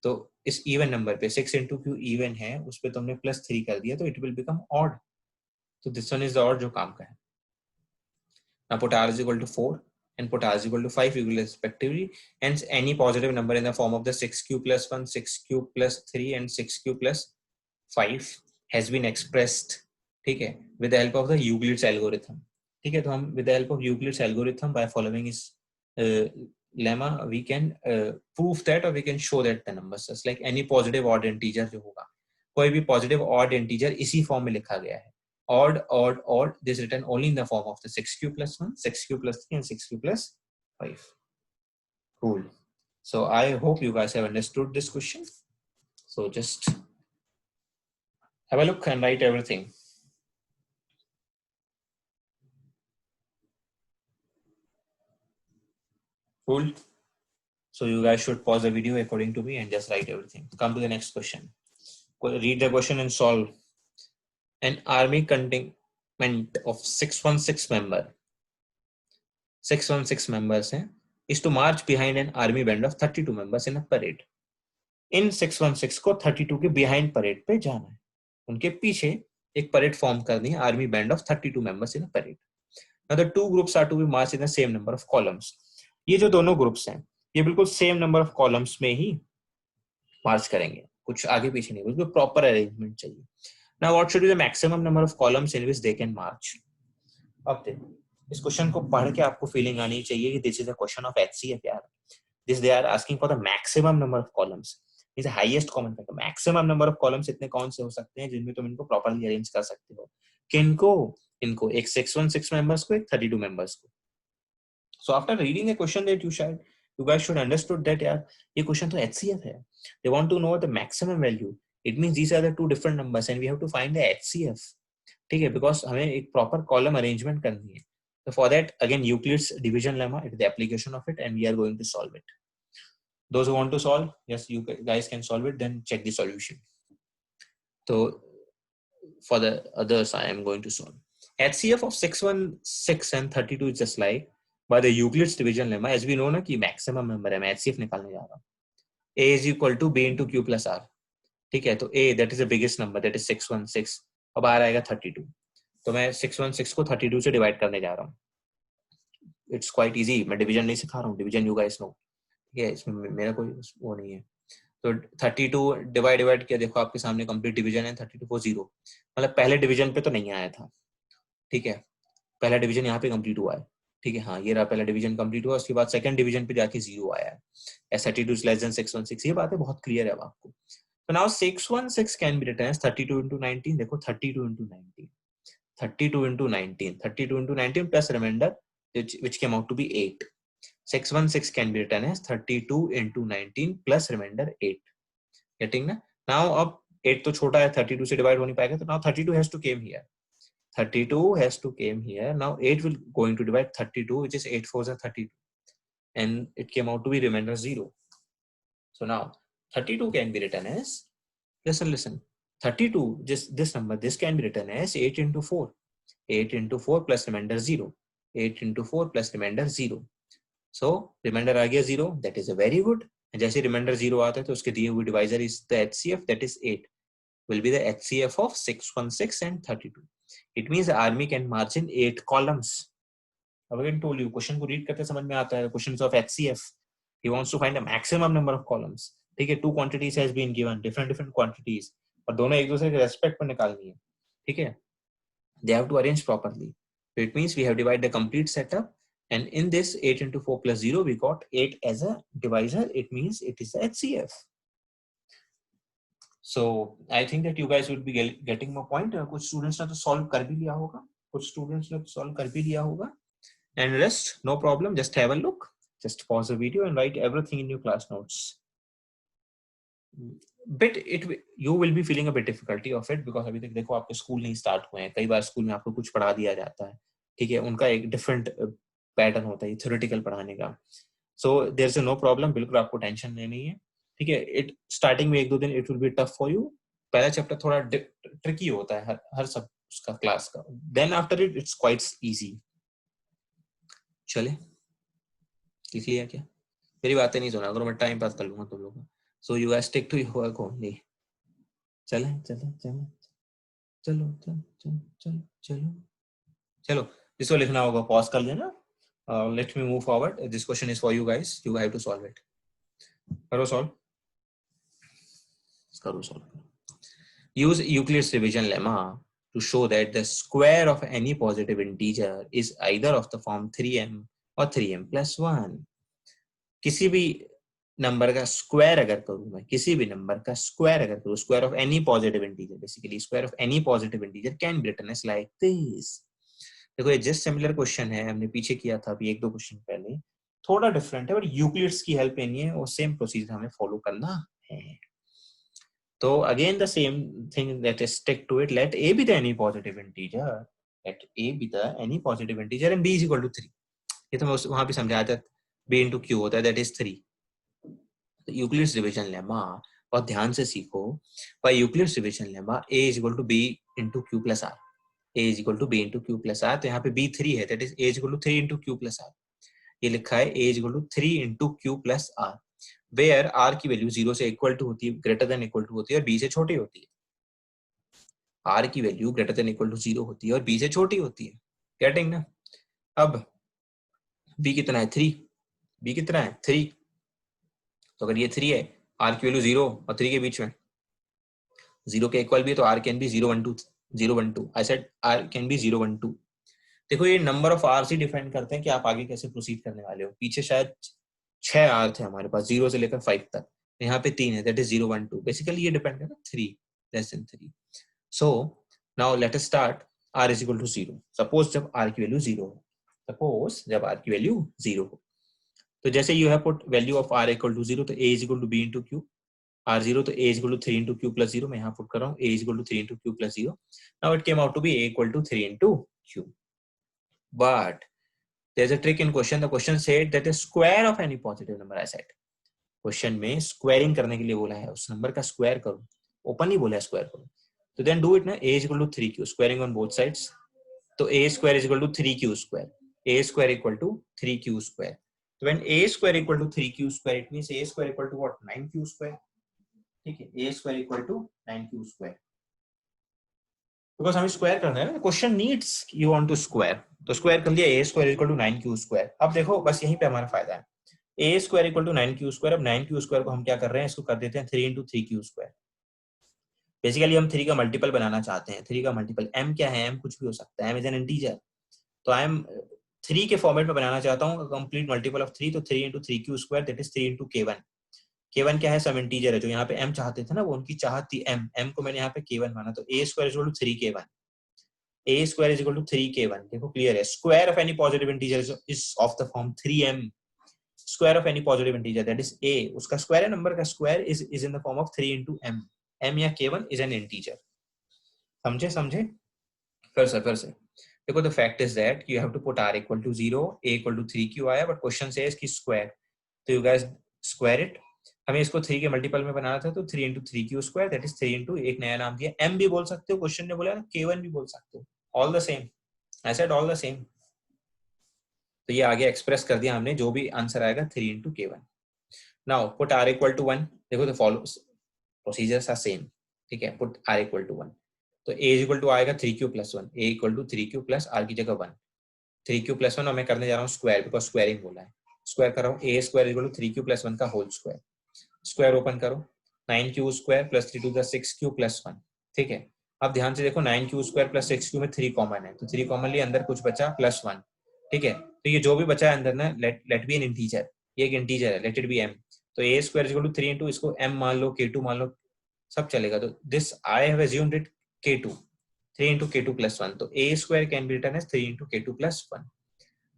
तो इस इवन नंबर पे 6 into q इवन है, उस पे तुमने प्लस 3 कर दिया तो इट विल बिकम ऑड। तो this one is the odd जो काम का है। Now put r is equal to 4 and put r is equal to 5 equal respectively, hence any positive number in the form of the 6q plus 1, 6q plus 3 and 6q plus 5 has been expressed। ठीक है, with the help of the Euclid's algorithm. ठीक है, तो हम with the help of Euclid's algorithm by following इस lemma we can proof that और we can show that the numbers just like any positive odd integer जो होगा, कोई भी पॉजिटिव ऑड इंटीजर इसी फॉर्म में लिखा गया है, odd odd odd, this written only in the form of the 6q plus 1, 6q plus 3 and 6q plus 5. Cool. So I hope you guys have understood this question. So just have a look and write everything. Cool. So you guys should pause the video according to me and just write everything. Come to the next question. Read the question and solve. An army contingent of 616 members is to march behind an army band of 32 members in a parade. इन 616 को 32 के behind parade पे जाना है, उनके पीछे एक parade form करनी है, army band of 32 members in a parade. Now the two groups are to be march in the same number of columns. ये जो दोनों ग्रुप्स हैं ये बिल्कुल सेम नंबर ऑफ कॉलम्स में ही मार्च करेंगे, कुछ आगे पीछे नहीं, बिल्कुल प्रॉपर अरेंजमेंट चाहिए। Now what should be the maximum number of columns in which they can march. अब देखो, इस क्वेश्चन को पढ़ के आपको फीलिंग आनी चाहिए कि this is a question of HCF यार। This they are asking for the maximum number of columns, is the highest common factor. Maximum number of columns इतने कौन से हो सकते हैं जिनमें तुम इनको प्रॉपर्ली अरेंज कर सकते हो। किनको? इनको, एक 616 मेंबर्स को, एक 32 मेंबर्स को। So after reading the question that you guys should understood that यार ये क्वेश्चन तो HCF है, they want to know the maximum value, it means these are the two different numbers and we have to find the HCF। ठीक है, because हमें एक proper column arrangement करनी है। So for that again Euclid's division lemma, it is the application of it and we are going to solve it. Those who want to solve, yes, you guys can solve it, then check the solution. So for the others I am going to solve. HCF of 616 and 32 is just like by the Euclid's division lemma, as we know ना कि maximum number है, मैं HCF निकालने जा रहा हूँ। A is equal to B into Q plus R। ठीक है, तो A that is the biggest number, that is 616, अब R आएगा 32, तो मैं 616 को 32 से डिवाइड करने जा रहा हूँ। इट्स क्वाइट इजी, मैं डिवीजन नहीं सिखा रहा हूँ, डिवीजन यू गाइस नो। ठीक है, इसमें मेरा कोई वो नहीं है। तो 32 डिवाइड किया, देखो आपके सामने कंप्लीट डिवीजन है, 32 को 0, मतलब पहले डिवीजन पे तो नहीं आया था। ठीक है, पहला डिवीजन यहाँ पे कंप्लीट हुआ है। ठीक है, हाँ ये रहा पहला डिवीजन कंप्लीट हुआ, उसके बाद सेकंड डिवीजन पे जाके 0 आया है। 32 is less than 616, ये बात है, बहुत क्लियर है अब आपको। तो now 616 can be written as 32 into 19। देखो 32 into 19, 32 into 19, 32 into 19 plus remainder which came out to be 8. 616 can be written as 32 into 19 plus remainder 8. Getting na? Now अब 8 तो छोटा है, 32 से डिवाइड हो नहीं पाएगा, तो now 32 has to came here. 32 has to came here. Now 8 will going to divide 32, which is 8 4s are 32, and it came out to be remainder 0. So now 32 can be written as, listen, 32, just this number, this can be written as 8 into 4. 8 into 4 plus remainder 0. 8 into 4 plus remainder 0. So remainder आ गया 0, that is a very good. जैसे remainder 0 आता है तो उसके दिए हुए divisor is the HCF, that is 8, will be the HCF of 616 and 32. It means the army can march in 8 columns. अब again told you, question को read करते समझ में आता है, questions of HCF, he wants to find the maximum number of columns. ठीक है, 2 quantities has been given, different quantities, और दोनों एक दूसरे के respect पर निकालनी है। ठीक है, they have to arrange properly. So it means we have divided the complete setup, and in this 8 into 4 plus 0 we got 8 as a divisor. It means it is the HCF. So I think that you guys will be getting my point. कुछ students ने तो solve कर भी लिया होगा, कुछ students ने solve कर भी लिया होगा, and rest no problem, just have a look, just pause the video and write everything in your class notes. Bit it you will be feeling a bit difficulty of it because अभी तक देखो आपके school नहीं start हुए हैं, कई बार school में आपको कुछ पढ़ा दिया जाता है। ठीक है, उनका एक डिफरेंट पैटर्न होता है थ्योरेटिकल पढ़ाने का। So there is no problem, बिल्कुल आपको टेंशन लेनी है। ठीक है, इट स्टार्टिंग में 1-2 दिन it will be tough for you, पहला चैप्टर थोड़ा ट्रिकी होता है हर सब उसका क्लास का, then after it it's quite easy. चले लिख लिया क्या? मेरी बातें नहीं सुना करो, मैं टाइम पास कर लूंगा तुम लोगों का। So you guys stick to your work only. चलो जिसको लिखना होगा पॉज कर लेना। Let me move forward. This question is for you guys. You have to solve it. करो solve. Use Euclid's division lemma to show that the square of any positive integer is either of the form 3m or 3m plus 1. किसी भी number का square अगर करूं मैं, किसी भी number का स्क्वायर अगर करूं, square of any positive integer, basically square of any positive integer can be written as like this. देखो ये जस्ट सिमिलर क्वेश्चन है, हमने पीछे किया था अभी 1-2 क्वेश्चन पहले, थोड़ा डिफरेंट है बट यूक्लिड्स की हेल्प लेनी है और सेम प्रोसीजर हमें फॉलो करना है. तो again the same thing, let us stick to it. Let a be the any positive integer, let a be the any positive integer and b is equal to 3. ये तो मैं वहां पे समझाया था, b into q होता है, that is 3. Euclid's division lemma और ध्यान से सीखो. By Euclid's division lemma a is equal to b into q plus r, a is equal to b into q plus r. तो यहाँ पे b 3 है, that is a is equal to 3 into q plus r. ये लिखा है a is equal to 3 into q plus r, where r की value 0 से equal to होती है, ग्रेटर देन इक्वल टू होती है और b से छोटी होती है. r की value greater than equal to 0 होती है और b से छोटी होती है. गेटिंग ना? अब b कितना है? 3. b कितना है? 3. तो अगर ये 3 है, r की वैल्यू 0 और 3 के बीच में, 0 के इक्वल भी है तो r can be 0 1 2 0 1 2. I said r can be 0 1 2. देखो ये नंबर ऑफ r से डिफाइन करते हैं कि आप आगे कैसे प्रोसीड करने वाले हो. पीछे शायद 6 r थे हमारे पास, 0 से लेकर 5 तक, यहाँ पे 3 है, दैट इज 0 1 2. बेसिकली ये डिपेंड करता है 3 less than 3. So now let us start. r is equal to 0. Suppose जब r की वैल्यू 0 हो, सपोज जब r की वैल्यू 0 हो, तो जैसे you have put value of r equal to 0, तो a is equal to b into q. r 0 तो a is equal to 3 into q plus 0. मैं यहाँ पुट कर रहा हूँ a is equal to 3 into q plus 0. Now it came out to be a equal to 3 into q. But there's a trick in question. The question said that the square of any positive number, I said. Question में squaring करने के लिए बोला है, उस number का square करो. Open ही बोला है स्क्वायर करो. तो then do it ना, a is equal to 3q, squaring on both sides. तो a square is equal to 3q square. a square equal to 3q square. So when a square equal to 3q square, it means a square equal to what? 9q square. ठीक है, a square equal to 9q square. Because हमें square करना है ना, question needs you want to square, तो square कर लिया a square equal to 9q square. अब देखो बस यहीं पे हमारा फायदा है. a square equal to 9q square. अब 9q स्क्वायर को हम क्या कर रहे हैं, इसको कर देते हैं 3 इंटू 3q स्क्वायर. बेसिकली हम 3 का मल्टीपल बनाना चाहते हैं. 3 का मल्टीपल m क्या है? m कुछ भी हो सकता है, m इज एन इंटीजर. तो आई एम 3 के फॉर्मेट में बनाना चाहता हूँ कंप्लीट मल्टीपल ऑफ 3. तो 3 into 3q square, that is 3 into k1. k1 क्या है? सम इंटीजर है. जो यहाँ पे m चाहते थे ना, वो उनकी चाहत थी m को मैंने यहाँ पे k1 माना. तो a square equal to 3k1. a square is equal to 3k1. देखो क्लियर है. Square of any positive integer is of the form 3m. Square of any positive integer, that is a, उसका square है, number का square is in the form of 3 into m. m या k1 is an integer. समझे? फिर से देखो, the fact is that you have to put r equal to 0, a equal to 3q आया, but question says कि square. तो you guys square it. हमें इसको 3 के मल्टीपल में बनाना था, तो 3 into 3q square, that is 3 into एक नया नाम दिया, m भी बोल सकते हो, क्वेश्चन ने बोला k1 भी बोल सकते हो. All the same. I said all the same. तो ये आगे एक्सप्रेस कर दिया हमने, जो भी आंसर आएगा 3 into k1. Now put r equal to 1. देखो तो फॉलो प्रोसीजर्स आर सेम. ठीक है, पुट r equal to 1. तो a is equal to आएगा 3q plus 1. a equal to 3q plus r की जगह 1. 3q plus 1 और मैं करने जा रहा हूँ स्क्वायर, बिकॉज स्क्वायरिंग बोला है. स्क्वायर कर रहा हूँ, a square equal to 3q plus 1 का होल स्क्वायर. स्क्वायर ओपन करो, 9q square plus 3 to the 6q plus 1. ठीक है, अब ध्यान से देखो, 9q स्क्वायर प्लस 6q में 3 कॉमन है, तो 3 कॉमन लिए अंदर कुछ बचा प्लस 1. ठीक है, तो ये जो भी बचा है अंदर ना, लेट बी एन इंटीजर. ये एक इंटीजर है, लेट इट बी m. तो a square equal to 3 into इसको m मान लो, k2 मान लो, सब चलेगा. तो this I have assumed it k2, 3 into k2 plus 1. तो a square can be written as 3 into k2 plus 1.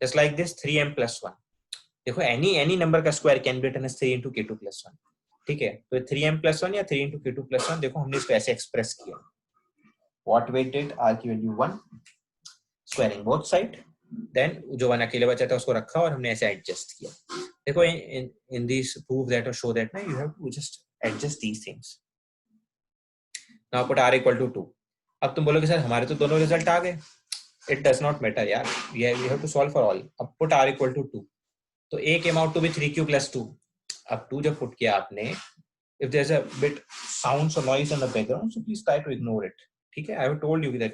Just like this 3m plus 1. देखो any number का square can be written as 3 into k2 plus 1. ठीक है, तो 3m plus 1 या 3 into k2 plus 1, देखो हमने इसको ऐसे एक्सप्रेस किया. What we did, r की value 1, squaring both side, then जो 1 अकेले बचा था उसको रखा और हमने ऐसे एडजस्ट किया. देखो इन दिस प्रूव दैट और शो दैट ना, you have to just adjust these things. Now put r equal to 2. अब तुम बोलोगे सर हमारे तो दोनों रिजल्ट आ गए. इट डज नॉट मैटर यार, we have to solve for all. अब पुट r इक्वल टू 2. तो a came out to be 3q plus 2. अब 2 जब पुट किया आपने, if there's a bit sounds or noise in the background, so please try to ignore it. ठीक है, I have told you that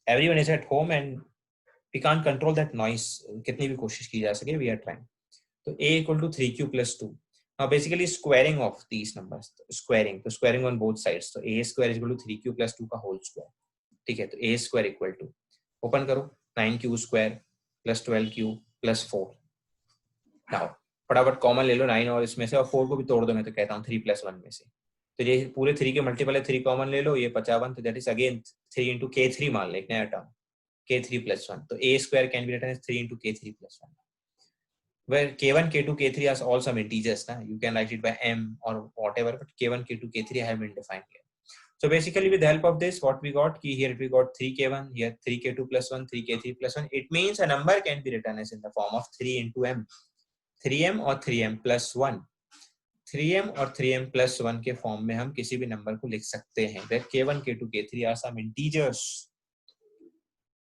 everyone is at home and we can't control that noise. कितनी भी कोशिश की जा सके, we are trying. तो a equal to 3q plus 2. Now basically squaring of these numbers, squaring, तो squaring on both sides, तो a square is equal to 3q plus 2 का whole square, ठीक है, तो a square equal to, open करो, 9q square plus 12q plus 4. now फटाफट common ले लो 9 और इसमें से, और 4 को भी तोड़ दो, मैं तो कहता हूँ 3 plus 1 में से, तो ये पूरे 3 के मल्टीपल है, 3 कॉमन ले लो, ये 55, तो that is again 3 into k3 मान ले, एक नया टर्म k3 plus 1, तो a square can be written as 3 into k3 plus 1, where k1 k2 k3 are all some integers, na? You can write it by m or whatever, but k1 k2 k3 have been defined here. So basically with the help of this, what we got, here we got 3k1, here 3k2 plus 1, 3k3 plus 1. It means a number can be written as in the form of 3 into m, 3m or 3m plus 1, 3m और 3m plus 1 के form में हम किसी भी number को लिख सकते हैं, where k1 k2 k3 are some integers.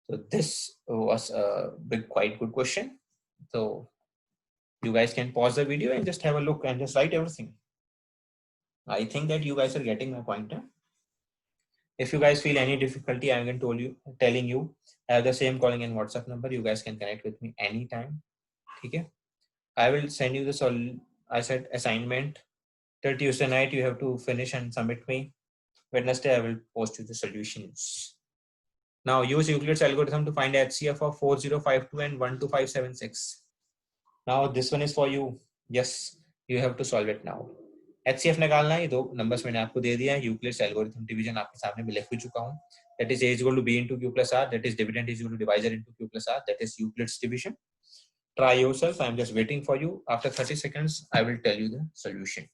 So this was a quite good question. So you guys can pause the video and just have a look and just write everything. I think that you guys are getting my point. If you guys feel any difficulty, I'm going to telling you, I have the same calling and WhatsApp number. You guys can connect with me anytime. Okay? I will send you the I said assignment till Tuesday night. You have to finish and submit me. Wednesday, I will post you the solutions. Now use Euclid's algorithm to find HCF of 4052 and 12576. Now this one is for you. Yes, you have to solve it now. HCF निकालना है, ये दो numbers मैंने आपको दे दिया है, Euclid's algorithm division आपके सामने मैं लिख भी चुका हूँ. That is A is equal to B into Q plus R. That is dividend is equal to divisor into Q plus R. That is Euclid's division. Try yourself. I am just waiting for you. After 30 seconds, I will tell you the solution.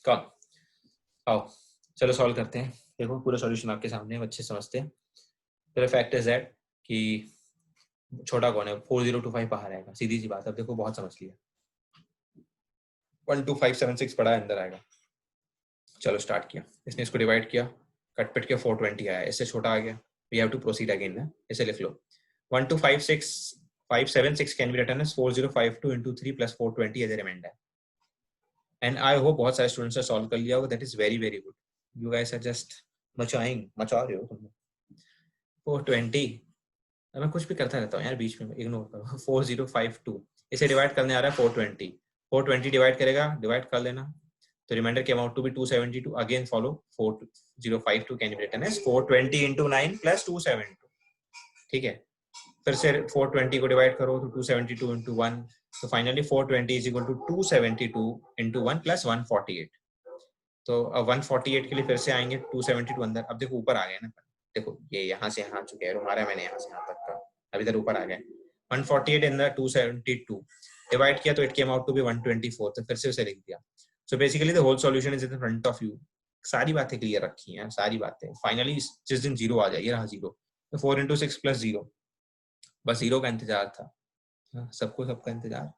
कौन आओ चलो solve करते हैं. देखो पूरा solution आपके सामने है, अच्छे समझते हैं. तो फैक्ट इज दैट कि छोटा कौन है, 4025 बाहर आएगा, सीधी सी बात. अब देखो बहुत समझ लिया, 12576 पड़ा है, अंदर आएगा. चलो स्टार्ट किया, इसने इसको डिवाइड किया, कट पिट के 420 आया, इससे छोटा आ गया, we have to proceed again ना. इसे लिख लो, 1256576 can be written as 4052 into 3 plus 420 as a remainder. And I hope बहुत सारे स्टूडेंट्स ने सॉल्व कर लिया होगा. That is very very good. You guys are just मचा रहे हो तुम. 420 मैं कुछ भी करता रहता हूँ यार, बीच में इग्नोर करो. 4052 इसे डिवाइड करने आ रहा है 420. 420 डिवाइड करेगा, डिवाइड कर लेना, तो remainder came out to be 272. Again follow 4052 can be written as 420 into 9 plus 272. ठीक है, फिर से 420 को डिवाइड करो तो 272 into 1, तो finally 420 is equal to 272 into 1 plus 148. तो अब 148 के लिए फिर से आएंगे, 272 अंदर. अब देखो ऊपर आ गए ना, देखो ये यहाँ से यहाँ चुके हैं, मारा मैंने यहाँ से यहाँ तक का, अभी इधर ऊपर आ गए. 148 अंदर 272 डिवाइड किया तो it came out to be 124, तो फिर से उसे लिख दिया. So basically the whole solution is in front of you. सारी बातें क्लियर रखी हैं, सारी बातें. फाइनली जिस दिन जीरो आ जाए, ये रहा जीरो, तो 4 into 6 plus 0, बस जीरो का इंतजार था. सबको सबका इंतजार.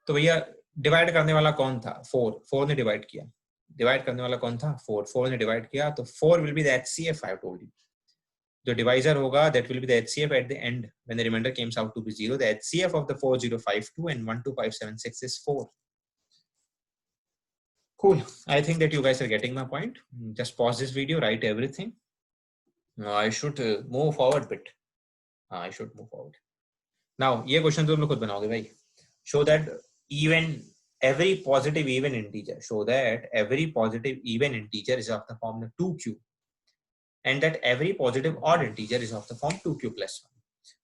तो भैया डिवाइड करने वाला कौन था? 4 ने डिवाइड किया. डिवाइड करने वाला कौन था? 4 ने डिवाइड किया, तो 4 will be the HCF. I have told you. जो डिवाइजर होगा that will be the HCF at the end when the remainder comes out to be 0. The HCF of the 4052 and 12576 is 4. Cool. I think that you guys are getting my point. Just pause this video, write everything. I should move forward bit. I should move forward. Now ये question तुम लोग खुद बनाओगे भाई. Show that every positive even integer, show that every positive even integer is of the form 2q, and that every positive odd integer is of the form 2q plus 1.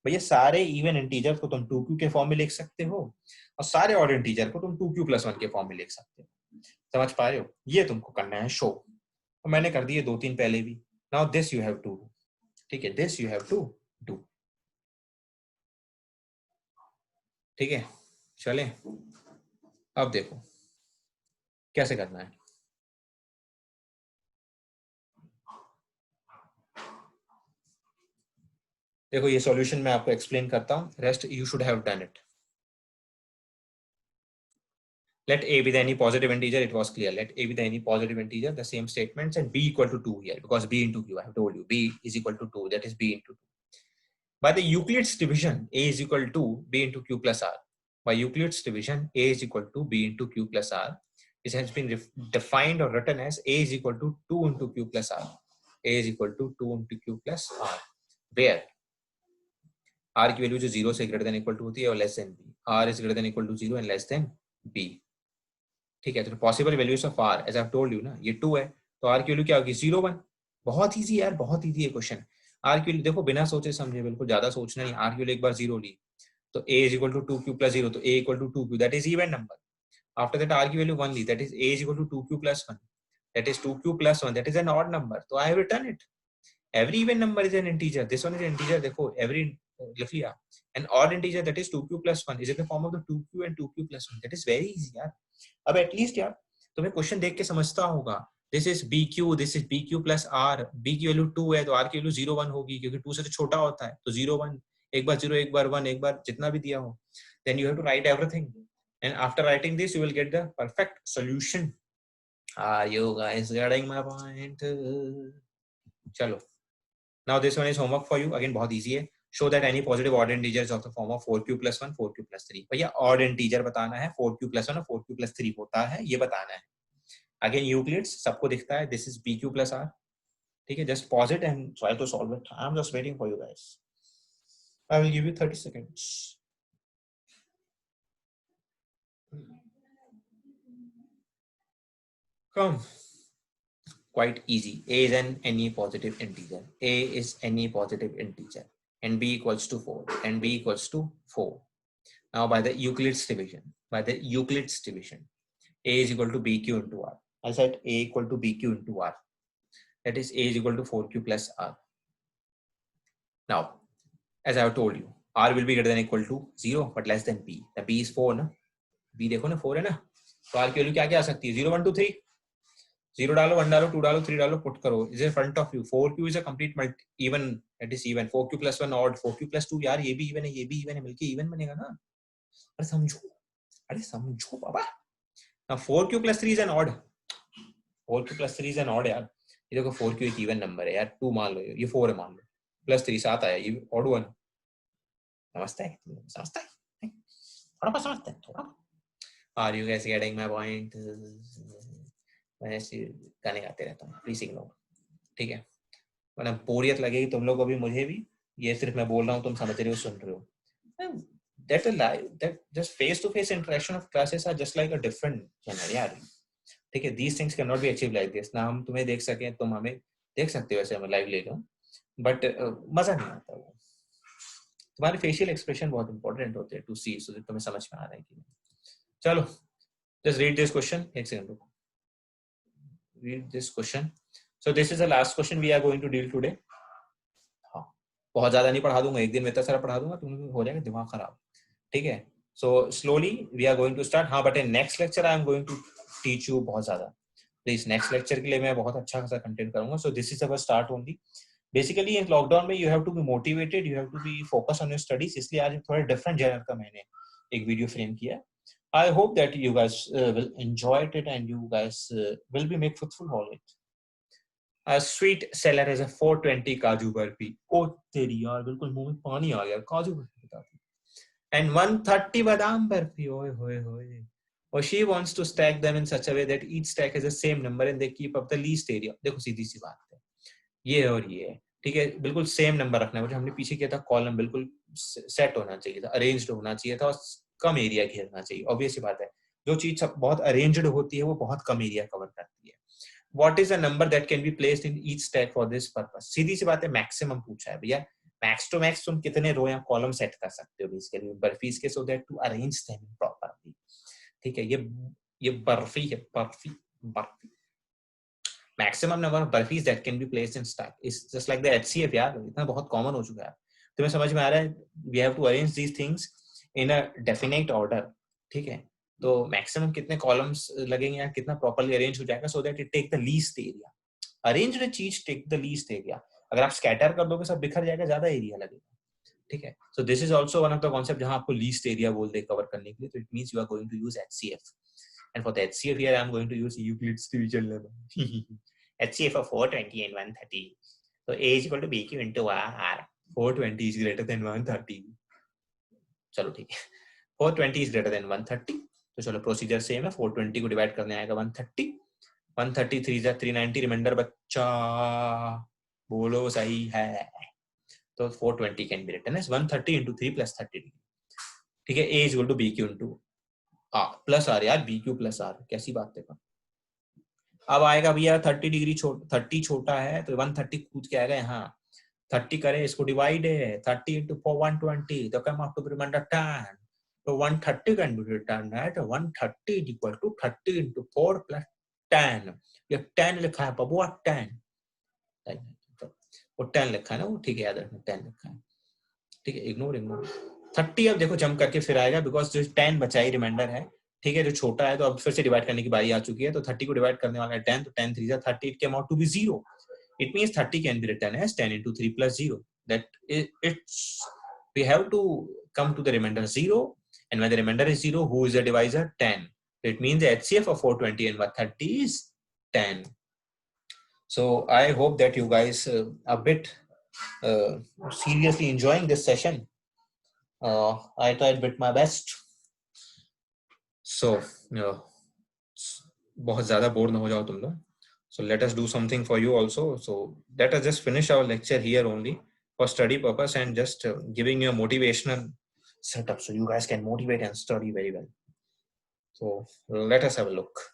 भैया सारे even integer को तुम 2q के form में लिख सकते हो, और सारे ऑड इंटीजर को तुम 2q plus 1 के फॉर्म में लिख सकते हो. समझ पा रहे हो? ये तुमको करना है शो. और मैंने कर दिए 2-3 पहले भी. Now this you have to do. ठीक है, this you have to do. ठीक है, चले अब देखो कैसे करना है. देखो ये सॉल्यूशन मैं आपको एक्सप्लेन करता हूं, rest you should have done it. Let a be the any positive integer. It was clear. Let a be the any positive integer. The same statements, and b equal to 2 here, because b into q. I have told you b is equal to 2. That is b into 2. By the Euclid's division, a is equal to b into q plus r. By Euclid's division, a is equal to b into q plus r. This has been defined or written as a is equal to 2 into q plus r. A is equal to 2 into q plus r. Where r की value जो 0 से greater than equal to होती है और less than b. r is greater than equal to 0 and less than b. ठीक है, तो possible values of r, as I have told you ना, ये 2 है, तो r की वैल्यू क्या होगी? 0 1. बहुत इजी यार, बहुत इजी है क्वेश्चन. r की वैल्यू देखो, बिना सोचे समझे, बिल्कुल ज्यादा सोचना नहीं. r की वैल्यू एक बार 0 ली, तो a is equal to 2q plus 0, तो a equal to 2q, that is even number. After that r की वैल्यू 1 ली, that is a is equal to 2q plus 1, that is 2q plus 1, that is an odd number, so I have written it. Every even number is an integer. This one is an integer. देखो, every लिख लिया. An odd integer, that is 2q plus 1, is in the form of the 2q and 2q plus 1. That is very easy यार. अब at least यार तुम्हें question देख के समझता होगा. This is bq, this is bq plus r. b की value 2 है, तो r की वैल्यू 0 1 होगी, क्योंकि 2 से तो छोटा होता है, तो 0 1, एक बार 0, एक बार 1, एक बार जितना भी दिया हो. Then you have to write everything, and after writing this, you will get the perfect solution. Are you guys getting my point? चलो. Now this one is homework for you. Again, बहुत easy है. Show that any positive odd integers of the form of 4q plus 1, 4q plus 3. भैया odd integer बताना है, 4q plus 1 और 4q plus 3 होता है, ये बताना है. Again, Euclids सबको दिखता है. This is bq plus r. ठीक है, just pause it and try to solve it. I'm just waiting for you guys. I will give you 30 seconds. Come. Quite easy. A is any positive integer. A is any positive integer, and b equals to 4, and b equals to 4. Now by the Euclid's division, a is equal to bq into r. I said a equal to bq into r. That is a is equal to 4q plus r. Now, as I have told you, r will be greater than equal to 0 but less than b. The b is 4 ना, b देखो ना 4 है ना, तो r की value क्या क्या आ सकती है? 0 1 2 3. 0 डालो, 1 डालो, 2 डालो, 3 डालो, पुट करो. Is in front of you. 4q is a complete even, that is even. 4q plus 1 odd, 4q plus 2 यार ये भी even है, ये भी even है, मिलके even बनेगा ना. अरे समझो बाबा. Now 4q plus 3 is an odd. 4q plus 3 is an odd यार. ये देखो 4q एक even number है यार. 2 मान लो, ये 4 है मान लो, plus 3 7 आया, ये odd one. समझता है थोड़ा सा समझते हैं थोड़ा. Are you guys getting my point? मैं ऐसे गाने गाते रहता हूँ, प्लीज इग्नोर. ठीक है, वरना बोरियत लगेगी तुम लोग को भी, मुझे भी. ये सिर्फ मैं बोल रहा हूँ, तुम समझ रहे हो, सुन रहे हो. That just face to face interaction of classes are just like a different channel यार. ठीक है, these things cannot be achieved like this. ना हम तुम्हें देख सकें, तुम हमें देख सकते हो ऐसे, हम लाइव ले लो, बट मजा नहीं आता वो. तुम्हारे फेशियल एक्सप्रेशन बहुत इंपॉर्टेंट होते हैं टू सी, सो तुम्हें समझ में आ रहा है कि नहीं. चलो, just read this question. एक सेकंड रुको. Read this question. So this is the last question we are going to deal today. हाँ, बहुत ज्यादा नहीं पढ़ा दूंगा, एक दिन में इतना सारा पढ़ा दूंगा तुम्हें हो जाएगा दिमाग खराब. ठीक है, so slowly we are going to start. हाँ, but in next lecture I am going to teach you बहुत ज्यादा. Please next lecture के लिए मैं बहुत अच्छा खासा कंटेंट करूंगा. So this is our start only. Basically in lockdown में you have to be motivated, you have to be focused on your studies. इसलिए आज थोड़ा different genre का मैंने एक वीडियो फ्रेम किया. I hope that you guys will enjoy it and you guys will be make fruitful of it. A sweet seller is a 420 काजू बर्फी. ओ तेरी यार, बिल्कुल मुंह में पानी आ गया. काजू बर्फी बताती. And 130 बादाम बर्फी. ओए होए होए. Or she wants to stack them in such a way that each stack has the same number and they keep up the least area. देखो सीधी सी बात है, ये और ये है. ठीक है, बिल्कुल सेम नंबर रखना है. जो हमने पीछे किया था, कॉलम बिल्कुल सेट होना चाहिए था, अरेंज्ड होना चाहिए था, और कम एरिया घेरना चाहिए. ऑब्वियस बात है, जो चीज सब बहुत अरेंज्ड होती है वो बहुत कम एरिया कवर करती है. What is a number that can be placed in each stack for this purpose? सीधी सी बात है, मैक्सिमम पूछा है भैया. मैक्स टू मैक्स तुम कितने रो या कॉलम सेट कर सकते हो बेसिकली बर्फीज के, so that to arrange them properly. ठीक है, ये बर्फी है, barfi. Maximum number of barfis that can be placed in stack is just like the HCF यार. इतना बहुत कॉमन हो चुका है, तुम्हें समझ में आ रहा है. We have to arrange these things in a definite order. ठीक है, तो मैक्सिमम कितने कॉलम्स लगेंगे या कितना प्रॉपर्ली अरेंज हो जाएगा, so that it take the least area. Arranged चीज टेक द लीस्ट एरिया. अगर आप स्कैटर कर दोगे सब बिखर जाएगा, ज्यादा एरिया लगेगा. ठीक है, so this is also one of the concept जहां आपको लीस्ट एरिया बोल दे कवर करने के लिए, तो it means you are going to use HCF. And for the HCF here, I'm going to use Euclid's division lemma. HCF of 420 and 130. So A is equal to BQ into R. 420 is greater than 130. चलो ठीक है, 420 is greater than 130. तो चलो procedure same है, 420 को divide करने आएगा 130. 130 3 जा 390 रिमाइंडर बच्चा बोलो सही है. तो 420 can be written as 130 into 3 plus 30. ठीक है, A is equal to BQ into plus r. यार BQ प्लस आर कैसी बात है. अब आएगा भैया 30 डिग्री 30 छोटा है तो 130 कूद के आएगा यहाँ. 30 करे, इसको डिवाइड है 30 into 4 120 तो कम ऑफ टू रिमाइंडर 10. तो 130 can be written at 130 is equal to 30 into 4 plus 10. ये 10 लिखा है बबुआ, 10 वो 10 लिखा है ना वो, ठीक है याद रखना 10 लिखा है. ठीक है, इग्नोर 30. अब देखो जंप करके फिर आएगा बिकॉज जो 10 बचा ही रिमाइंडर है. ठीक है, जो छोटा है तो अब फिर से डिवाइड करने की बारी आ चुकी है. तो 30 को डिवाइड करने वाला है 10, तो 10 3 30, it came out to be 0. It means 30 can be written as 10 into 3 plus 0. That it's we have to come to the remainder 0, and when the remainder is 0, who is the divisor? 10. So it means the HCF of 420 and 130 is 10. So I hope that you guys a bit seriously enjoying this session. I tried bit my best. So बहुत ज़्यादा bore ना हो जाओ तुम लोग. So let us do something for you also. So let us just finish our lecture here only for study purpose and just giving you a motivational setup so you guys can motivate and study very well. So let us have a look.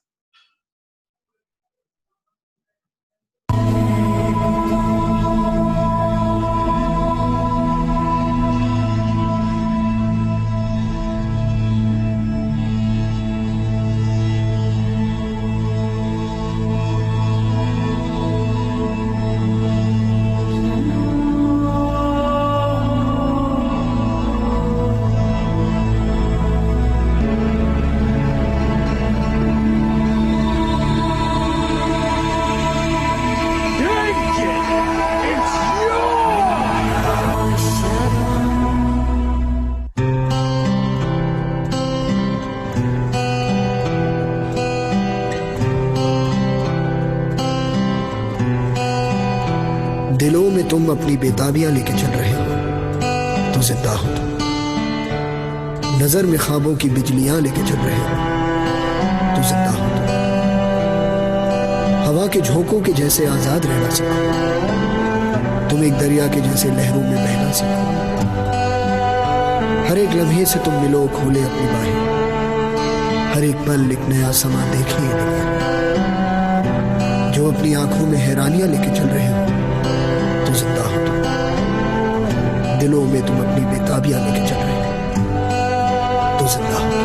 दिलों में तुम अपनी बेताबियां लेके चल रहे हो तो जिंदा हो तुम. नजर में ख्वाबों की बिजलियां लेके चल रहे हो तो जिंदा हो तुम. हवा के झोंकों के जैसे आजाद रहना सीखो. तुम एक दरिया के जैसे लहरों में बहना सीखो. हर एक लम्हे से तुम मिलो, खोले अपनी बाहें. हर एक पल एक नया समा देखिए दुनिया. जो अपनी आंखों में हैरानियां लेके चल रहे हो तो जिंदा हो तुम. दिलों में तुम अपनी बेताबियां लेके चल रहे हो तो जिंदा हो तुम.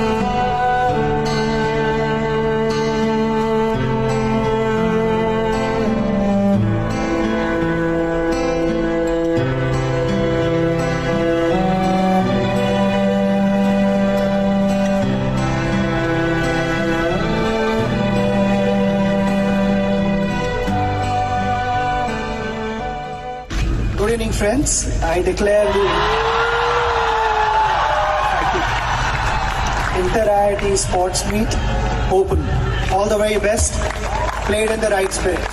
Good evening, friends. I declare the Inter-IIT Sports Meet open. All the very best. Played in the right spirit.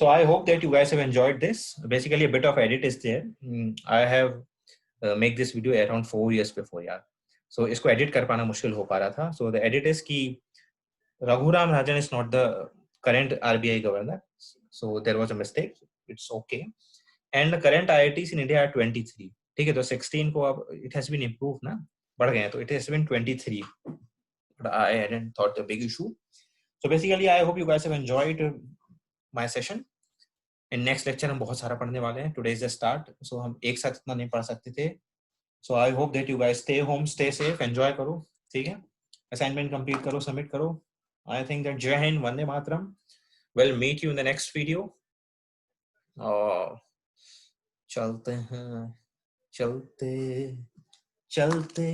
So I hope that you guys have enjoyed this. Basically, a bit of edit is there. I have make this video around 4 years before, यार. So इसको edit कर पाना मुश्किल हो पा रहा था. So the edit is कि Raghuram Rajan is not the current RBI governor. So there was a mistake. It's okay. And the current IITs in India are 23. ठीक है, तो 16 को अब it has been improved ना, बढ़ गए हैं, तो it has been 23. But I hadn't thought the big issue. So basically, I hope you guys have enjoyed my session. In next lecture हम बहुत सारा पढ़ने वाले हैं. Today is the start. So हम एक साथ इतना नहीं पढ़ सकते थे. So I hope that you guys stay home, stay safe, enjoy करो, ठीक है? Assignment complete करो, submit करो. I think that Jai Hind, Vande Mataram. We'll meet you in the next video. चलते हैं, चलते चलते